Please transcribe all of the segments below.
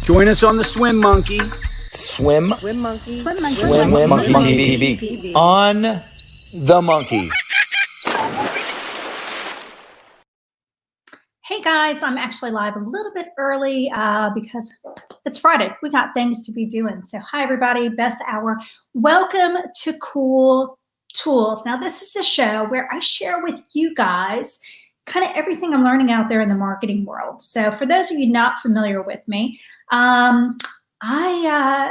Join us on the Swim Monkey. Swim Monkey TV. On the Monkey. Hey guys, I'm actually live a little bit early because it's Friday. We got things to be doing. So hi everybody, best hour. Welcome to Cool Tools. Now this is the show where I share with you guys kind of everything I'm learning out there in the marketing world. So for those of you not familiar with me, I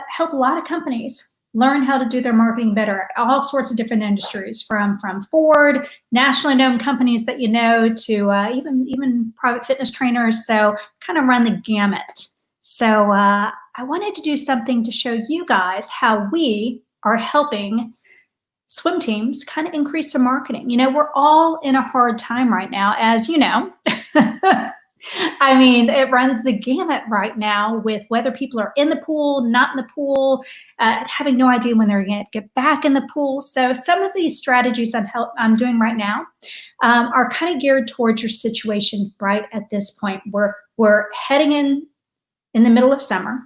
help a lot of companies learn how to do their marketing better, all sorts of different industries, from Ford, nationally known companies that you know, to even private fitness trainers. So kind of run the gamut. So I wanted to do something to show you guys how we are helping swim teams kind of increase their marketing. You know, we're all in a hard time right now, as you know. I mean, it runs the gamut right now with whether people are in the pool, not in the pool, having no idea when they're going to get back in the pool. So some of these strategies I'm doing right now are kind of geared towards your situation right at this point. We're heading in the middle of summer,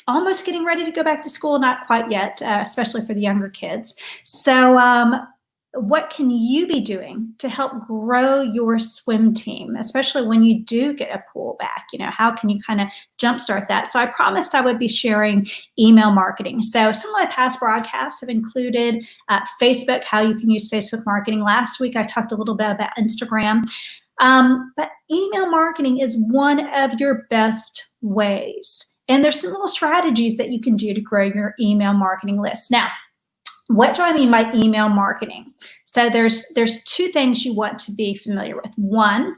almost getting ready to go back to school, not quite yet, especially for the younger kids. So what can you be doing to help grow your swim team, especially when you do get a pool back? You know, how can you kind of jumpstart that? So I promised I would be sharing email marketing. So some of my past broadcasts have included Facebook, how you can use Facebook marketing. Last week, I talked a little bit about Instagram. But email marketing is one of your best ways. And there's some little strategies that you can do to grow your email marketing list. Now, what do I mean by email marketing? So there's two things you want to be familiar with. One,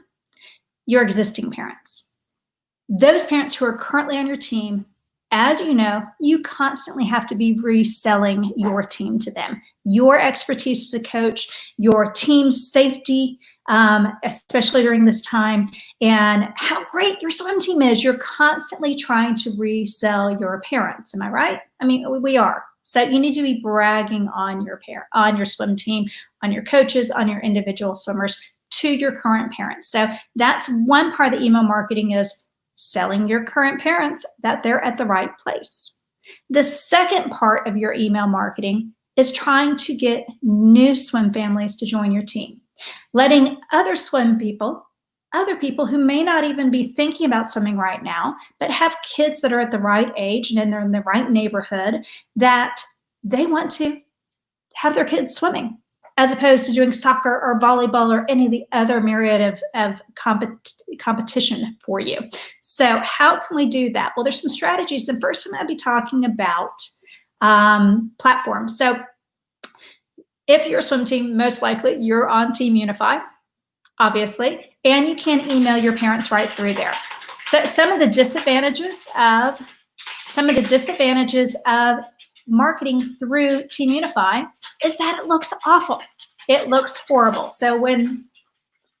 your existing parents. Those parents who are currently on your team, as you know, you constantly have to be reselling your team to them. Your expertise as a coach, your team's safety, especially during this time, and how great your swim team is. You're constantly trying to resell your parents. Am I right? I mean, we are. So you need to be bragging on your swim team, on your coaches, on your individual swimmers to your current parents. So that's one part of the email marketing, is selling your current parents that they're at the right place. The second part of your email marketing is trying to get new swim families to join your team, letting other people who may not even be thinking about swimming right now, but have kids that are at the right age and they're in the right neighborhood, that they want to have their kids swimming, as opposed to doing soccer or volleyball or any of the other myriad of competition for you. So how can we do that? Well, there's some strategies. And first, I'm going to be talking about platforms. So if you're a swim team, most likely you're on Team Unify, obviously, and you can email your parents right through there. So some of the disadvantages of marketing through Team Unify is that it looks awful. It looks horrible. So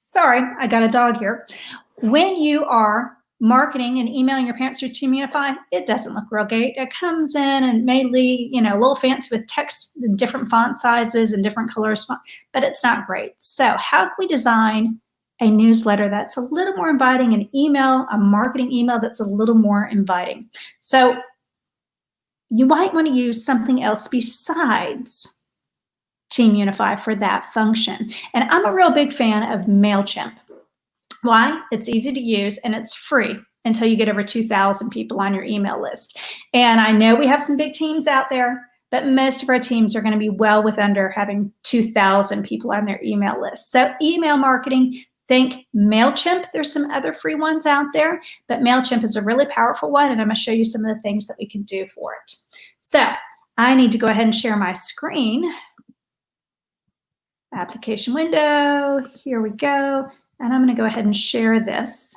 sorry, I got a dog here. When you are marketing and emailing your parents through Team Unify, it doesn't look real great. It comes in and mainly, a little fancy with text, different font sizes and different colors, but it's not great. So how can we design a newsletter that's a little more inviting, a marketing email that's a little more inviting? So you might want to use something else besides Team Unify for that function. And I'm a real big fan of Mailchimp. Why? It's easy to use and it's free until you get over 2,000 people on your email list. And I know we have some big teams out there, but most of our teams are going to be well with under having 2,000 people on their email list. So email marketing, think Mailchimp. There's some other free ones out there, but Mailchimp is a really powerful one, and I'm going to show you some of the things that we can do for it. So I need to go ahead and share my screen. Application window, here we go. And I'm going to go ahead and share this.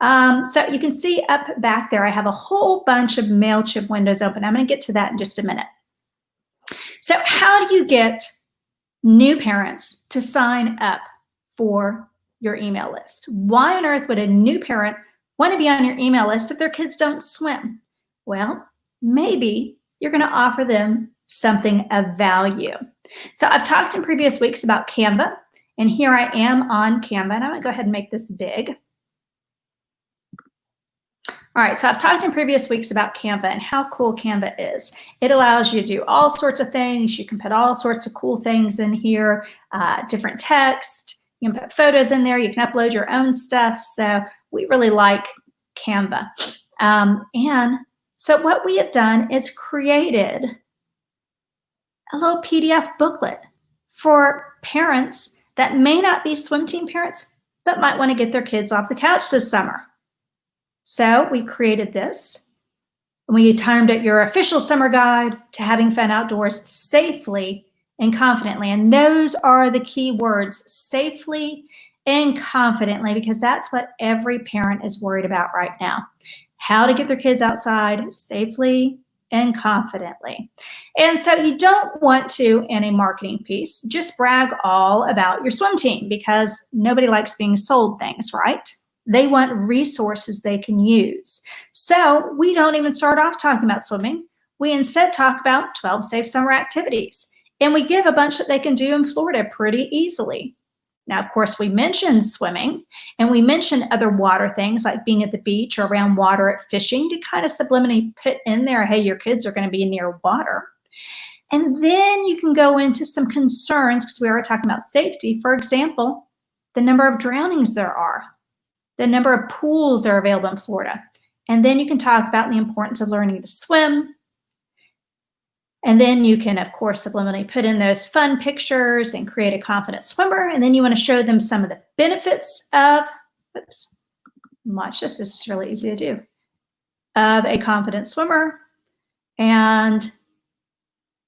So you can see up back there, I have a whole bunch of Mailchimp windows open. I'm going to get to that in just a minute. So how do you get new parents to sign up for your email list? Why on earth would a new parent want to be on your email list if their kids don't swim? Well, maybe you're going to offer them something of value. So I've talked in previous weeks about Canva. And here I am on Canva, and I'm gonna go ahead and make this big. All right, so I've talked in previous weeks about Canva and how cool Canva is. It allows you to do all sorts of things. You can put all sorts of cool things in here, different text. You can put photos in there. You can upload your own stuff. So we really like Canva. And so what we have done is created a little PDF booklet for parents that may not be swim team parents, but might want to get their kids off the couch this summer. So we created this. We termed it your official summer guide to having fun outdoors safely and confidently. And those are the key words, safely and confidently, because that's what every parent is worried about right now. How to get their kids outside safely and confidently. And so you don't want to, in a marketing piece, just brag all about your swim team, because nobody likes being sold things, right? They want resources they can use. So we don't even start off talking about swimming. We instead talk about 12 safe summer activities. And we give a bunch that they can do in Florida pretty easily. Now, of course, we mention swimming, and we mention other water things like being at the beach or around water at fishing, to kind of subliminally put in there, hey, your kids are going to be near water. And then you can go into some concerns, because we are talking about safety. For example, the number of drownings there are, the number of pools that are available in Florida. And then you can talk about the importance of learning to swim. And then you can, of course, subliminally put in those fun pictures and create a confident swimmer. And then you want to show them some of the benefits of, oops, watch this, this is really easy to do, of a confident swimmer. And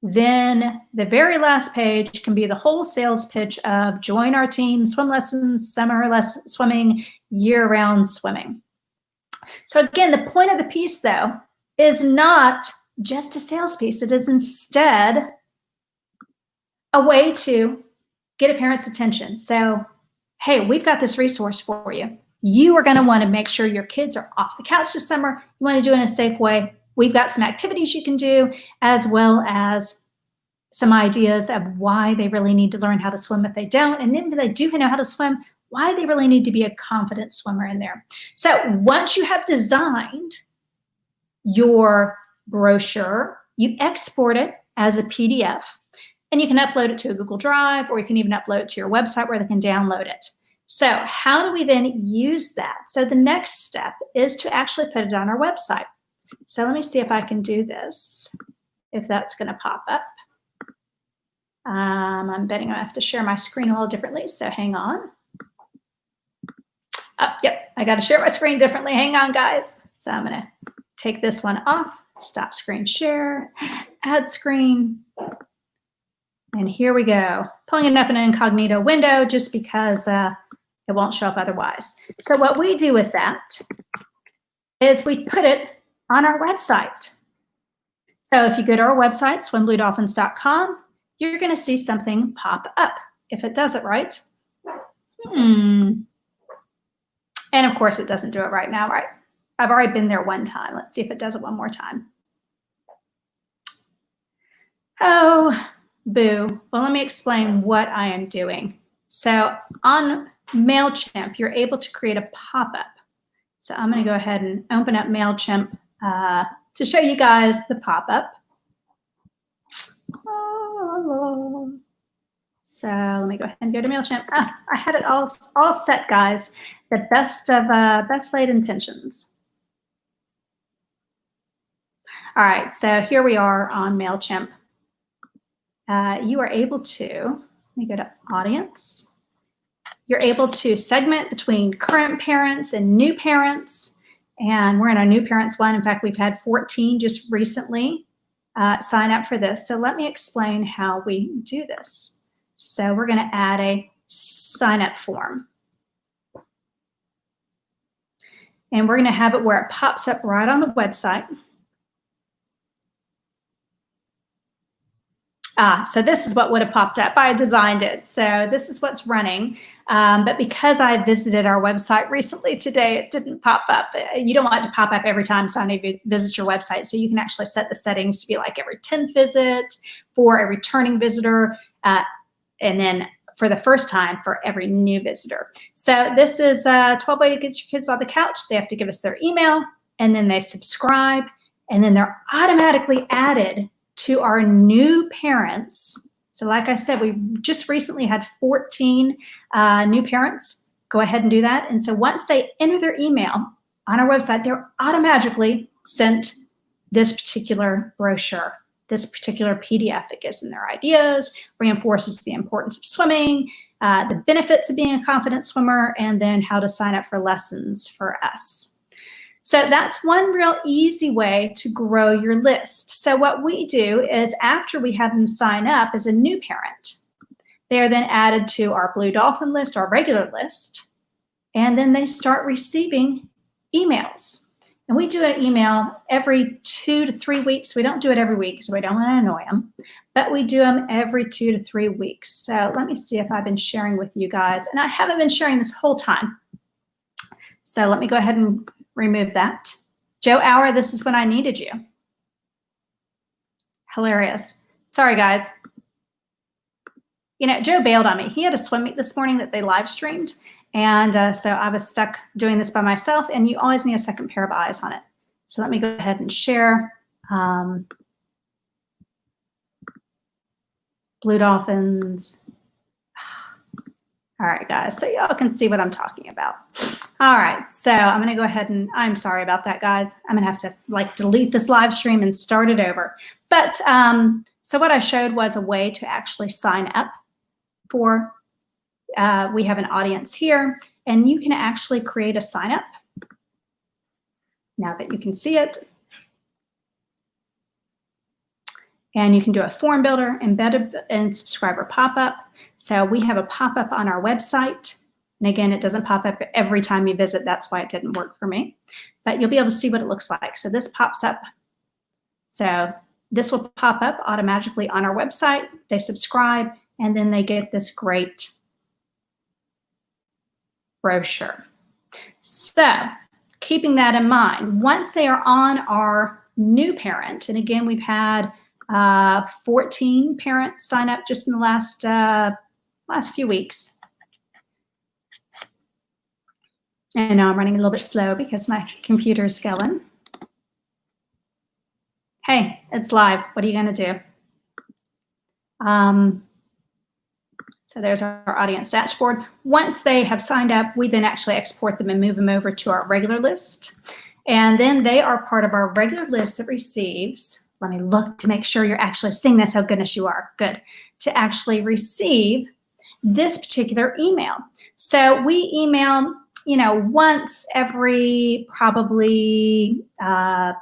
then the very last page can be the whole sales pitch of join our team, swim lessons, summer lessons, swimming, year-round swimming. So again, the point of the piece, though, is not just a sales piece. It is instead a way to get a parent's attention. So, hey, we've got this resource for you. You are going to want to make sure your kids are off the couch this summer. You want to do it in a safe way. We've got some activities you can do, as well as some ideas of why they really need to learn how to swim if they don't. And then if they do know how to swim, why they really need to be a confident swimmer in there. So once you have designed your brochure, you export it as a PDF, and you can upload it to a Google Drive, or you can even upload it to your website where they can download it. So how do we then use that? So the next step is to actually put it on our website. So let me see if I can do this, if that's going to pop up. I'm betting I have to share my screen a little differently, so hang on. Oh, yep, I got to share my screen differently. Hang on, guys. So I'm going to take this one off, stop screen share, add screen, and here we go. Pulling it up in an incognito window just because it won't show up otherwise. So what we do with that is we put it on our website. So if you go to our website, swimbluedolphins.com, you're going to see something pop up if it does it right. And of course, it doesn't do it right now, right? I've already been there one time. Let's see if it does it one more time. Oh, boo. Well, let me explain what I am doing. So on Mailchimp, you're able to create a pop-up. So I'm going to go ahead and open up Mailchimp to show you guys the pop-up. So let me go ahead and go to Mailchimp. I had it all set, guys. The best of best laid intentions. All right, so here we are on Mailchimp. You are able to, let me go to audience. You're able to segment between current parents and new parents. And we're in our new parents one. In fact, we've had 14 just recently sign up for this. So let me explain how we do this. So we're going to add a sign up form. And we're going to have it where it pops up right on the website. So this is what would have popped up. I designed it. So this is what's running. But because I visited our website recently today, it didn't pop up. You don't want it to pop up every time somebody visits your website. So you can actually set the settings to be like every 10th visit for a returning visitor, and then for the first time for every new visitor. So this is a 12 way to get your kids on the couch. They have to give us their email, and then they subscribe, and then they're automatically added to our new parents. So like I said, we just recently had 14 new parents go ahead and do that. And so once they enter their email on our website, they're automatically sent this particular brochure, this particular PDF. It gives them their ideas, reinforces the importance of swimming, the benefits of being a confident swimmer, and then how to sign up for lessons for us. So that's one real easy way to grow your list. So what we do is after we have them sign up as a new parent, they are then added to our Blue Dolphin list, our regular list, and then they start receiving emails. And we do an email every 2 to 3 weeks. We don't do it every week because we don't want to annoy them, but we do them every 2 to 3 weeks. So let me see if I've been sharing with you guys. And I haven't been sharing this whole time. So let me go ahead and remove that. Joe Hour, this is when I needed you. Hilarious. Sorry, guys. You know, Joe bailed on me. He had a swim meet this morning that they live streamed. And so I was stuck doing this by myself, and you always need a second pair of eyes on it. So let me go ahead and share. Blue Dolphins. All right, guys, so y'all can see what I'm talking about. All right, so I'm gonna go ahead and, I'm sorry about that, guys. I'm gonna have to like delete this live stream and start it over. But so what I showed was a way to actually sign up for, we have an audience here, and you can actually create a sign up. Now that you can see it. And you can do a form builder, embedded and subscriber pop-up. So we have a pop-up on our website. And again, it doesn't pop up every time you visit. That's why it didn't work for me. But you'll be able to see what it looks like. So this pops up. So this will pop up automatically on our website. They subscribe, and then they get this great brochure. So keeping that in mind, once they are on our new parent, and again, we've had 14 parents sign up just in the last few weeks. And now I'm running a little bit slow because my computer's going. Hey, it's live. What are you going to do? So there's our audience dashboard. Once they have signed up, we then actually export them and move them over to our regular list. And then they are part of our regular list that receives, let me look to make sure you're actually seeing this. Oh, goodness, you are. Good. To actually receive this particular email. So we email, you know, once every probably 2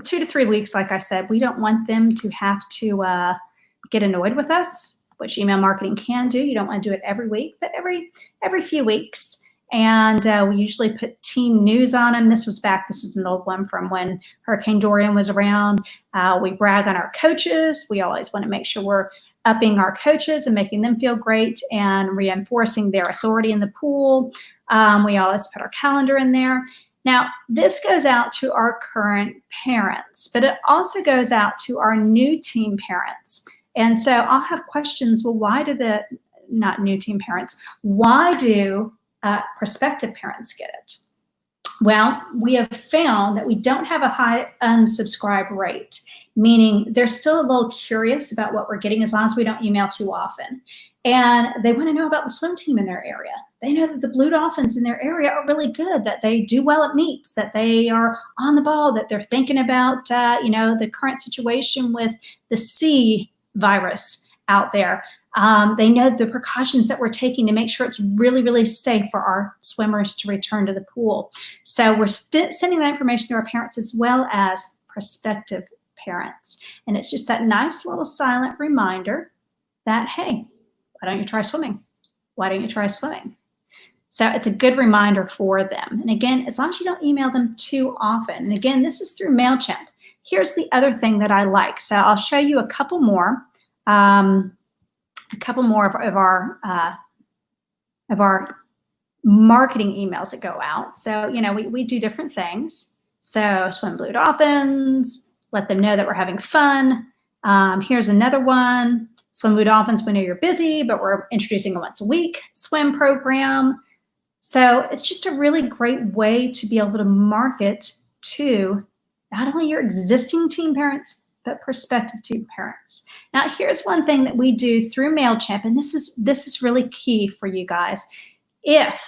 to 3 weeks, like I said. We don't want them to have to get annoyed with us, which email marketing can do. You don't want to do it every week, but every few weeks. And we usually put team news on them. This is an old one from when Hurricane Dorian was around. We brag on our coaches. We always want to make sure we're upping our coaches and making them feel great and reinforcing their authority in the pool. We always put our calendar in there. Now, this goes out to our current parents, but it also goes out to our new team parents. And so I'll have questions. Well, why do not new team parents, why do prospective parents get it? Well, we have found that we don't have a high unsubscribe rate, meaning they're still a little curious about what we're getting as long as we don't email too often. And they want to know about the swim team in their area. They know that the Blue Dolphins in their area are really good, that they do well at meets, that they are on the ball, that they're thinking about, the current situation with the C virus out there. They know the precautions that we're taking to make sure it's really, really safe for our swimmers to return to the pool. So we're sending that information to our parents as well as prospective parents. And it's just that nice little silent reminder that, hey, why don't you try swimming? Why don't you try swimming? So it's a good reminder for them. And again, as long as you don't email them too often. And again, this is through Mailchimp. Here's the other thing that I like. So I'll show you a couple more of our marketing emails that go out. So, we do different things. So swim Blue Dolphins, let them know that we're having fun. Here's another one. Swim Blue Dolphins, we know you're busy, but we're introducing a once a week swim program. So it's just a really great way to be able to market to not only your existing teen parents, but prospective teen parents. Now, here's one thing that we do through Mailchimp, and this is really key for you guys. If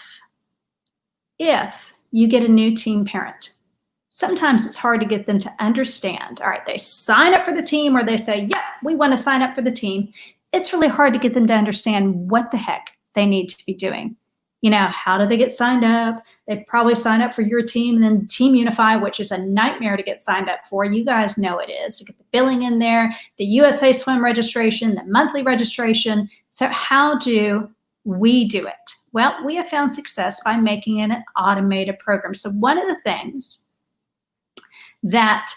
you get a new teen parent, sometimes it's hard to get them to understand. All right, they sign up for the team, or they say, "Yep, we want to sign up for the team." It's really hard to get them to understand what the heck they need to be doing. You know, how do they get signed up? They probably sign up for your team and then Team Unify, which is a nightmare to get signed up for. You guys know it is, to get the billing in there, the USA Swim registration, the monthly registration. So how do we do it? Well, we have found success by making it an automated program. So one of the things that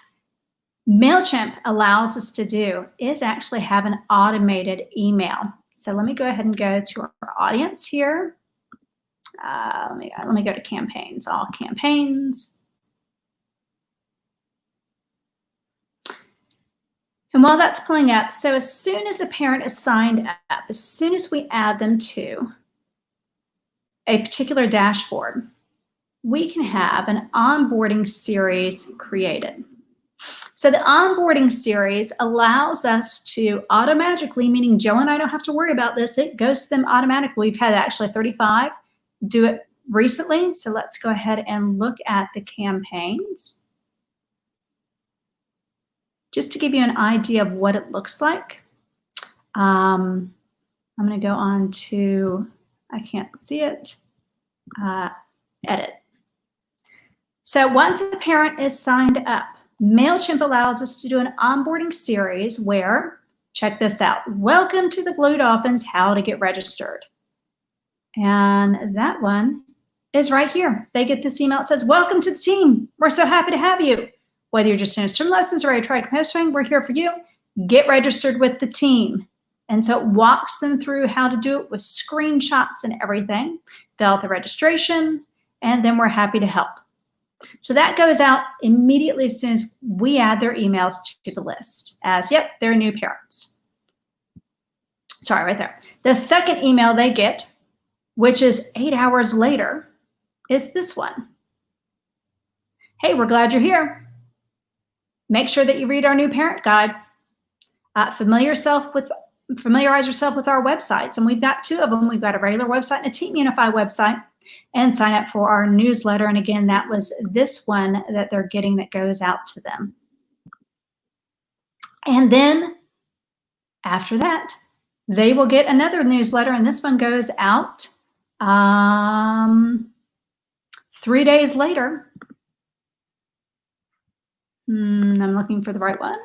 Mailchimp allows us to do is actually have an automated email. So let me go ahead and go to our audience here. Let me go to campaigns, all campaigns. And while that's pulling up, so as soon as a parent is signed up, as soon as we add them to a particular dashboard, we can have an onboarding series created. So the onboarding series allows us to automatically, meaning Joe and I don't have to worry about this, it goes to them automatically. We've had actually 35 do it recently. So let's go ahead and look at the campaigns, just to give you an idea of what it looks like. I'm going to go on to, I can't see it, edit. So once a parent is signed up, Mailchimp allows us to do an onboarding series where, check this out, welcome to the Blue Dolphins, how to get registered. And that one is right here. They get this email that says, welcome to the team. We're so happy to have you. Whether you're just doing swim lessons or ready to try competitive swimming, we're here for you. Get registered with the team. And so it walks them through how to do it with screenshots and everything, fill out the registration, and then we're happy to help. So that goes out immediately as soon as we add their emails to the list as, yep, they're new parents. Sorry, right there. The second email they get, which is 8 hours later, is this one. Hey, we're glad you're here. Make sure that you read our new parent guide. Familiarize yourself with our websites. And we've got two of them. We've got a regular website and a Team Unify website. And sign up for our newsletter. And again, that was this one that they're getting that goes out to them. And then after that, they will get another newsletter. And this one goes out 3 days later. I'm looking for the right one.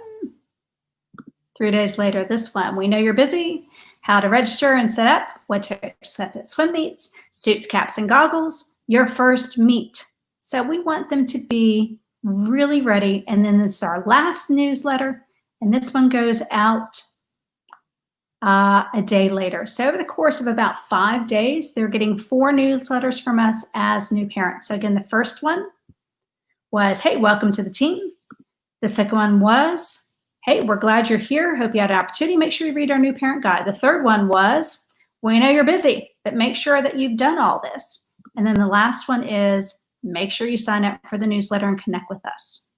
3 days later, this one. We know you're busy. How to register and set up, what to expect at swim meets, suits, caps, and goggles, your first meet. So we want them to be really ready. And then this is our last newsletter. And this one goes out a day later. So over the course of about 5 days, they're getting 4 newsletters from us as new parents. So again, the first one was, hey, welcome to the team. The second one was, hey, we're glad you're here. Hope you had an opportunity. Make sure you read our new parent guide. The third one was, we know you're busy, but make sure that you've done all this. And then the last one is, make sure you sign up for the newsletter and connect with us.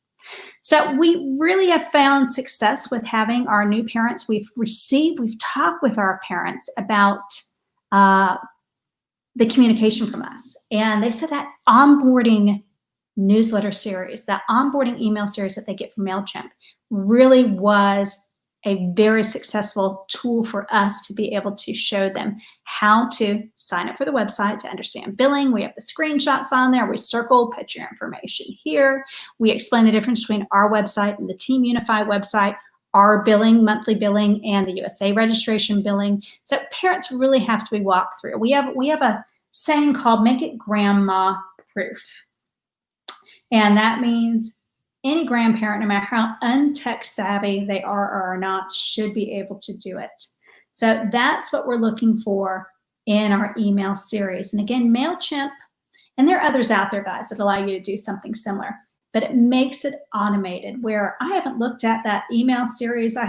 So we really have found success with having our new parents. We've talked with our parents about the communication from us. And they said that onboarding newsletter series, that onboarding email series that they get from Mailchimp really was a very successful tool for us to be able to show them how to sign up for the website, to understand billing. We have the screenshots on there. We circle, put your information here. We explain the difference between our website and the Team Unify website, our billing, monthly billing, and the USA registration billing. So parents really have to be walked through. We have a saying called make it grandma proof. And that means any grandparent, no matter how untech savvy they are or not, should be able to do it. So that's what we're looking for in our email series. And again, Mailchimp, and there are others out there, guys, that allow you to do something similar, but it makes it automated where I haven't looked at that email series. I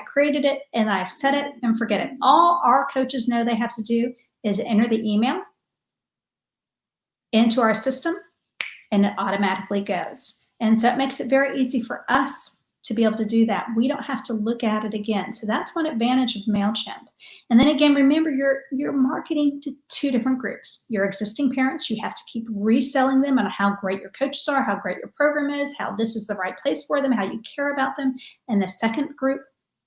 created it and I set it and forget it. All our coaches know they have to do is enter the email into our system and it automatically goes. And so it makes it very easy for us to be able to do that. We don't have to look at it again. So that's one advantage of Mailchimp. And then again, remember you're marketing to two different groups. Your existing parents, you have to keep reselling them on how great your coaches are, how great your program is, how this is the right place for them, how you care about them. And the second group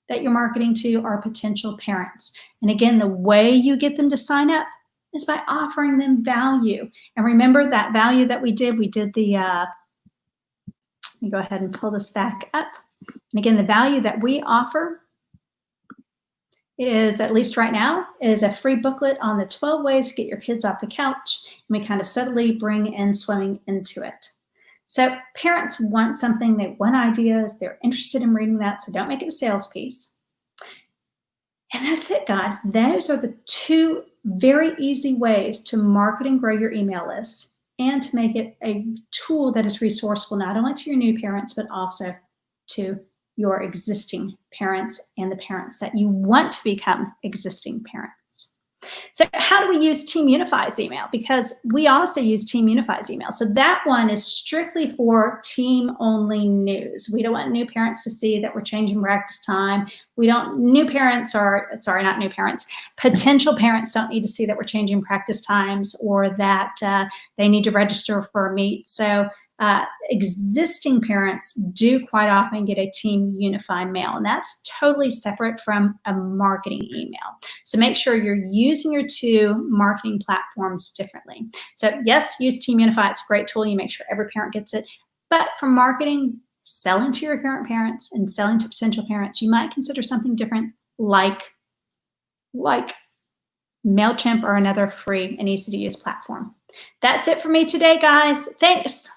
that you're marketing to are potential parents. And again, the way you get them to sign up is by offering them value. And remember that value that we did the, let me go ahead and pull this back up. And again, the value that we offer is, at least right now, is a free booklet on the 12 ways to get your kids off the couch. And we kind of subtly bring in swimming into it. So parents want something, they want ideas, they're interested in reading that, so don't make it a sales piece. And that's it, guys. Those are the two very easy ways to market and grow your email list and to make it a tool that is resourceful not only to your new parents, but also to your existing parents and the parents that you want to become existing parents. So how do we use Team Unify's email? Because we also use Team Unify's email. So that one is strictly for team-only news. We don't want new parents to see that we're changing practice time. Potential parents don't need to see that we're changing practice times or that they need to register for a meet. So existing parents do quite often get a Team Unify mail, and that's totally separate from a marketing email. So make sure you're using your two marketing platforms differently. So yes, use Team Unify. It's a great tool. You make sure every parent gets it. But for marketing, selling to your current parents and selling to potential parents, you might consider something different like Mailchimp or another free and easy to use platform. That's it for me today, guys. Thanks.